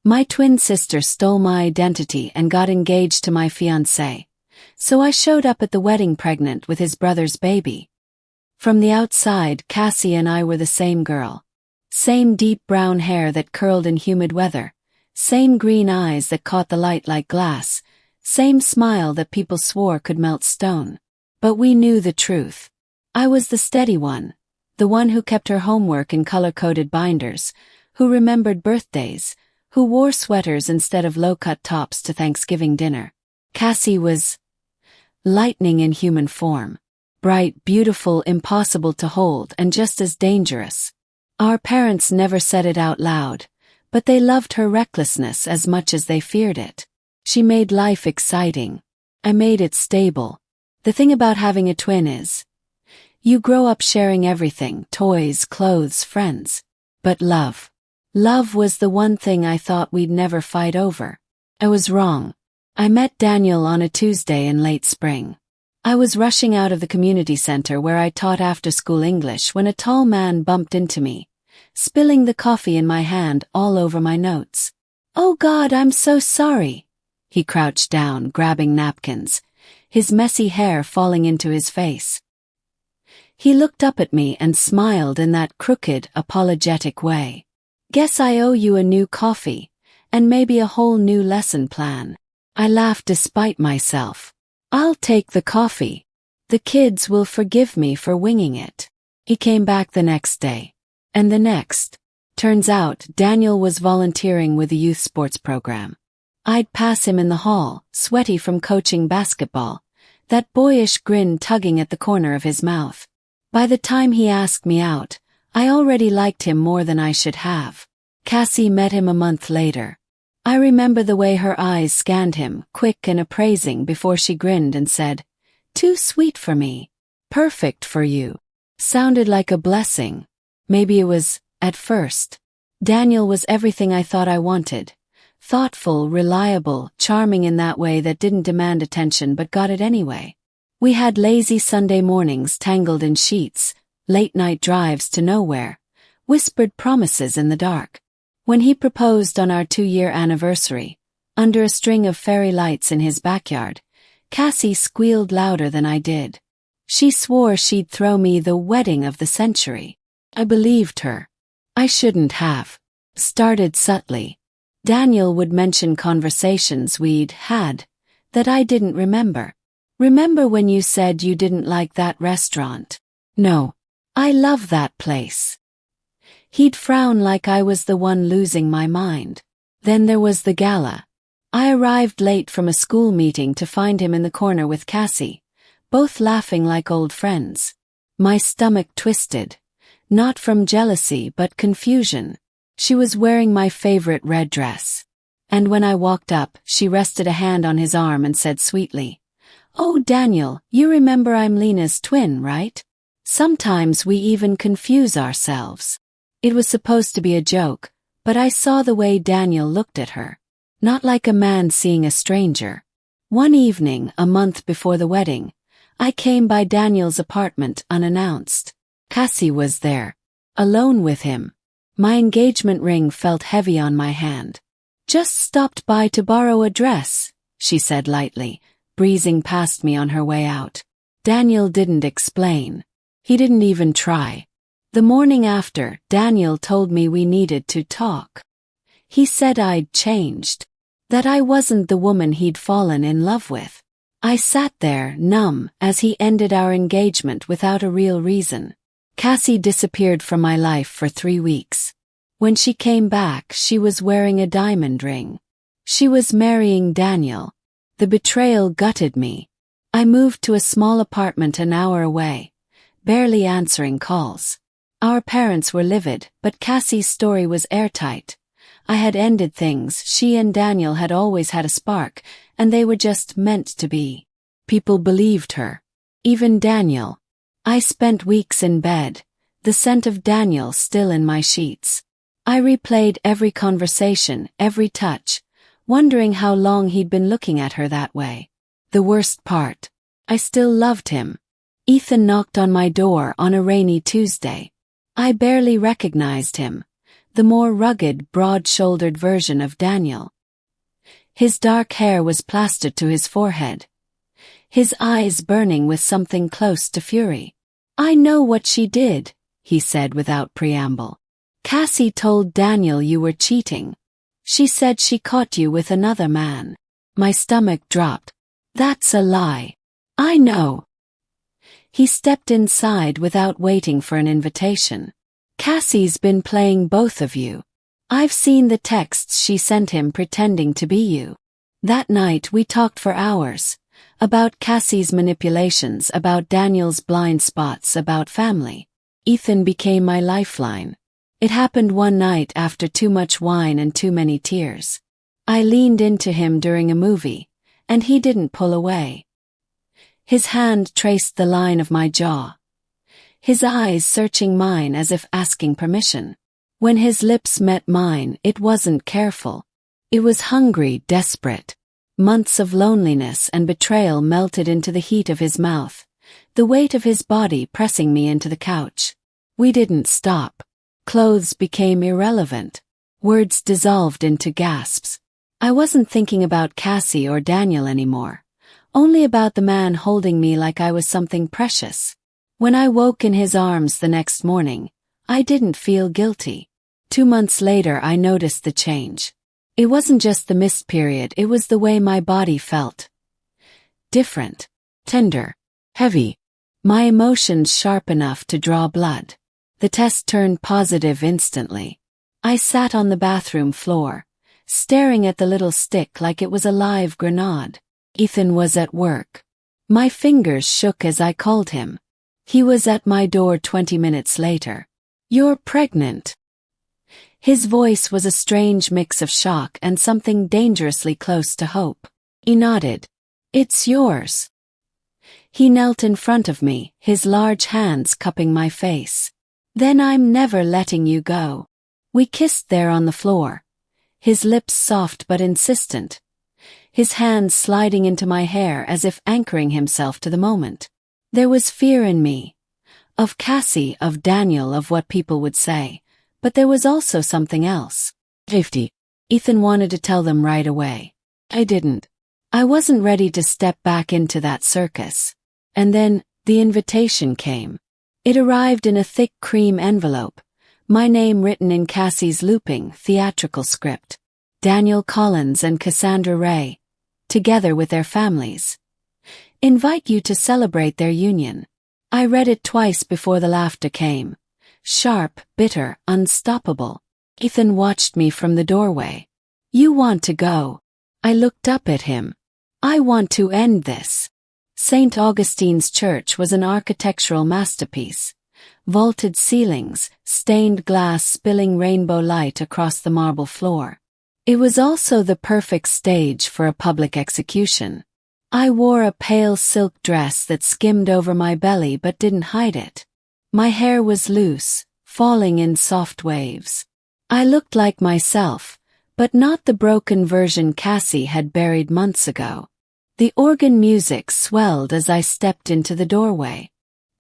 My twin sister stole my identity and got engaged to my fiancé, so I showed up at the wedding pregnant with his brother's baby. From the outside, Cassie and I were the same girl. Same deep brown hair that curled in humid weather, same green eyes that caught the light like glass, same smile that people swore could melt stone. But we knew the truth. I was the steady one, the one who kept her homework in color-coded binders, who remembered birthdays, who wore sweaters instead of low-cut tops to Thanksgiving dinner. Cassie was lightning in human form. Bright, beautiful, impossible to hold, and just as dangerous. Our parents never said it out loud, but they loved her recklessness as much as they feared it. She made life exciting. I made it stable. The thing about having a twin is, you grow up sharing everything, toys, clothes, friends. But love. Love was the one thing I thought we'd never fight over. I was wrong. I met Daniel on a Tuesday in late spring. I was rushing out of the community center where I taught after-school English when a tall man bumped into me, spilling the coffee in my hand all over my notes. "Oh God, I'm so sorry." He crouched down, grabbing napkins, his messy hair falling into his face. He looked up at me and smiled in that crooked, apologetic way. "Guess I owe you a new coffee, and maybe a whole new lesson plan." I laughed despite myself. "I'll take the coffee. The kids will forgive me for winging it." He came back the next day. And the next. Turns out, Daniel was volunteering with the youth sports program. I'd pass him in the hall, sweaty from coaching basketball, that boyish grin tugging at the corner of his mouth. By the time he asked me out, I already liked him more than I should have. Cassie met him a month later. I remember the way her eyes scanned him, quick and appraising, before she grinned and said, "Too sweet for me. Perfect for you." Sounded like a blessing. Maybe it was, at first. Daniel was everything I thought I wanted. Thoughtful, reliable, charming in that way that didn't demand attention but got it anyway. We had lazy Sunday mornings tangled in sheets, late-night drives to nowhere, whispered promises in the dark. When he proposed on our 2-year anniversary, under a string of fairy lights in his backyard, Cassie squealed louder than I did. She swore she'd throw me the wedding of the century. I believed her. I shouldn't have. Started subtly. Daniel would mention conversations we'd had that I didn't remember. "Remember when you said you didn't like that restaurant?" "No. I love that place." He'd frown like I was the one losing my mind. Then there was the gala. I arrived late from a school meeting to find him in the corner with Cassie, both laughing like old friends. My stomach twisted, not from jealousy but confusion. She was wearing my favorite red dress. And when I walked up, she rested a hand on his arm and said sweetly, "Oh, Daniel, you remember I'm Lena's twin, right? Sometimes we even confuse ourselves." It was supposed to be a joke, but I saw the way Daniel looked at her. Not like a man seeing a stranger. One evening, a month before the wedding, I came by Daniel's apartment unannounced. Cassie was there, alone with him. My engagement ring felt heavy on my hand. "Just stopped by to borrow a dress," she said lightly, breezing past me on her way out. Daniel didn't explain. He didn't even try. The morning after, Daniel told me we needed to talk. He said I'd changed. That I wasn't the woman he'd fallen in love with. I sat there, numb, as he ended our engagement without a real reason. Cassie disappeared from my life for 3 weeks. When she came back, she was wearing a diamond ring. She was marrying Daniel. The betrayal gutted me. I moved to a small apartment an hour away, barely answering calls. Our parents were livid, but Cassie's story was airtight. I had ended things, she and Daniel had always had a spark, and they were just meant to be. People believed her. Even Daniel. I spent weeks in bed, the scent of Daniel still in my sheets. I replayed every conversation, every touch, wondering how long he'd been looking at her that way. The worst part. I still loved him. Ethan knocked on my door on a rainy Tuesday. I barely recognized him. the more rugged, broad-shouldered version of Daniel. His dark hair was plastered to his forehead, his eyes burning with something close to fury. "I know what she did," he said without preamble. "Cassie told Daniel you were cheating. She said she caught you with another man." My stomach dropped. "That's a lie. I know." He stepped inside without waiting for an invitation. "Cassie's been playing both of you. I've seen the texts she sent him pretending to be you." That night we talked for hours. About Cassie's manipulations, about Daniel's blind spots, about family. Ethan became my lifeline. It happened one night after too much wine and too many tears. I leaned into him during a movie, and he didn't pull away. His hand traced the line of my jaw, his eyes searching mine as if asking permission. When his lips met mine, it wasn't careful. It was hungry, desperate. Months of loneliness and betrayal melted into the heat of his mouth, the weight of his body pressing me into the couch. We didn't stop. Clothes became irrelevant. Words dissolved into gasps. I wasn't thinking about Cassie or Daniel anymore, only about the man holding me like I was something precious. When I woke in his arms the next morning, I didn't feel guilty. 2 months later I noticed the change. It wasn't just the missed period, it was the way my body felt. Different. Tender. Heavy. My emotions sharp enough to draw blood. The test turned positive instantly. I sat on the bathroom floor, staring at the little stick like it was a live grenade. Ethan was at work. My fingers shook as I called him. He was at my door 20 minutes later. "You're pregnant." His voice was a strange mix of shock and something dangerously close to hope. He nodded. "It's yours." He knelt in front of me, his large hands cupping my face. "Then I'm never letting you go." We kissed there on the floor, his lips soft but insistent, his hands sliding into my hair as if anchoring himself to the moment. There was fear in me. Of Cassie, of Daniel, of what people would say. But there was also something else. Safety. Ethan wanted to tell them right away. I didn't. I wasn't ready to step back into that circus. And then, the invitation came. It arrived in a thick cream envelope, my name written in Cassie's looping, theatrical script. Daniel Collins and Cassandra Ray, together with their families, invite you to celebrate their union. I read it twice before the laughter came. Sharp, bitter, unstoppable. Ethan watched me from the doorway. "You want to go." I looked up at him. "I want to end this." St. Augustine's Church was an architectural masterpiece. Vaulted ceilings, stained glass spilling rainbow light across the marble floor. It was also the perfect stage for a public execution. I wore a pale silk dress that skimmed over my belly but didn't hide it. My hair was loose, falling in soft waves. I looked like myself, but not the broken version Cassie had buried months ago. The organ music swelled as I stepped into the doorway.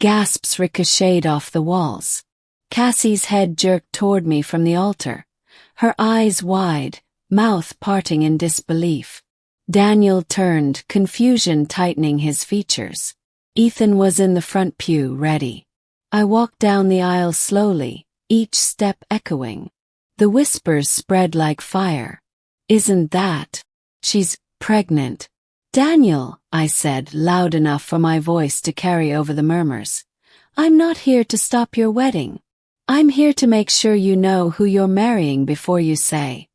Gasps ricocheted off the walls. Cassie's head jerked toward me from the altar, her eyes wide, mouth parting in disbelief. Daniel turned, confusion tightening his features. Ethan was in the front pew, ready. I walked down the aisle slowly, each step echoing. The whispers spread like fire. "Isn't that? She's pregnant." "Daniel," I said, loud enough for my voice to carry over the murmurs. "I'm not here to stop your wedding. I'm here to make sure you know who you're marrying before you say,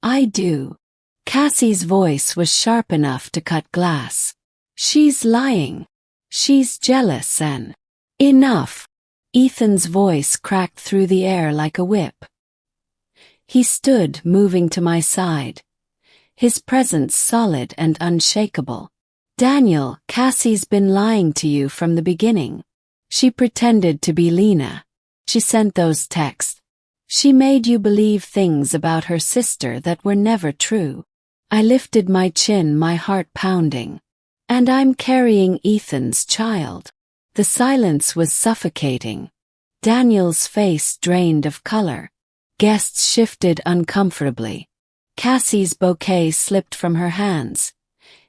'I do.'" Cassie's voice was sharp enough to cut glass. "She's lying. She's jealous and—" "Enough." Ethan's voice cracked through the air like a whip. He stood, moving to my side, his presence solid and unshakable. "Daniel, Cassie's been lying to you from the beginning. She pretended to be Lena. She sent those texts. She made you believe things about her sister that were never true." I lifted my chin, my heart pounding. "And I'm carrying Ethan's child." The silence was suffocating. Daniel's face drained of color. Guests shifted uncomfortably. Cassie's bouquet slipped from her hands,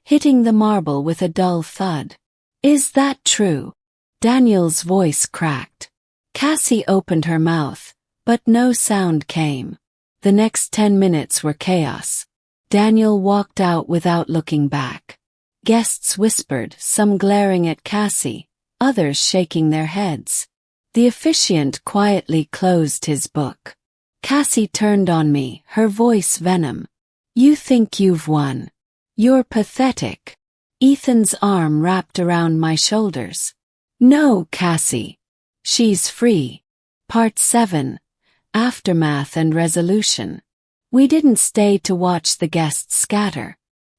hitting the marble with a dull thud. "Is that true?" Daniel's voice cracked. Cassie opened her mouth, but no sound came. The next 10 minutes were chaos. Daniel walked out without looking back. Guests whispered, some glaring at Cassie, others shaking their heads. The officiant quietly closed his book. Cassie turned on me, her voice venom. "You think you've won? You're pathetic." Ethan's arm wrapped around my shoulders. "No, Cassie. She's free." Part 7. Aftermath and Resolution. We didn't stay to watch the guests scatter.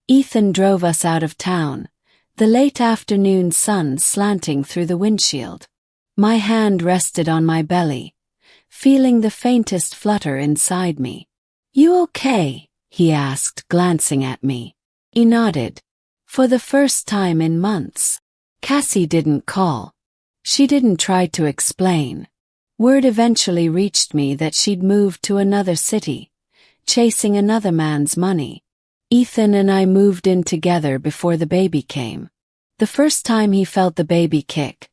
Ethan drove us out of town, the late afternoon sun slanting through the windshield. My hand rested on my belly, feeling the faintest flutter inside me. "You okay?" he asked, glancing at me. He nodded. For the first time in months. Cassie didn't call. She didn't try to explain. Word eventually reached me that she'd moved to another city, chasing another man's money. Ethan and I moved in together before the baby came. The first time he felt the baby kick,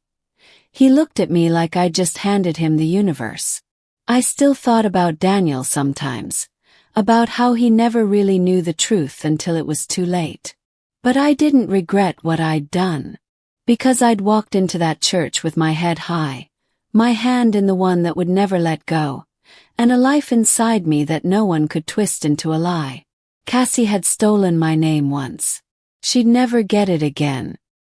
he looked at me like I'd just handed him the universe. I still thought about Daniel sometimes, about how he never really knew the truth until it was too late. But I didn't regret what I'd done, because I'd walked into that church with my head high, my hand in the one that would never let go, and a life inside me that no one could twist into a lie. Cassie had stolen my name once. She'd never get it again,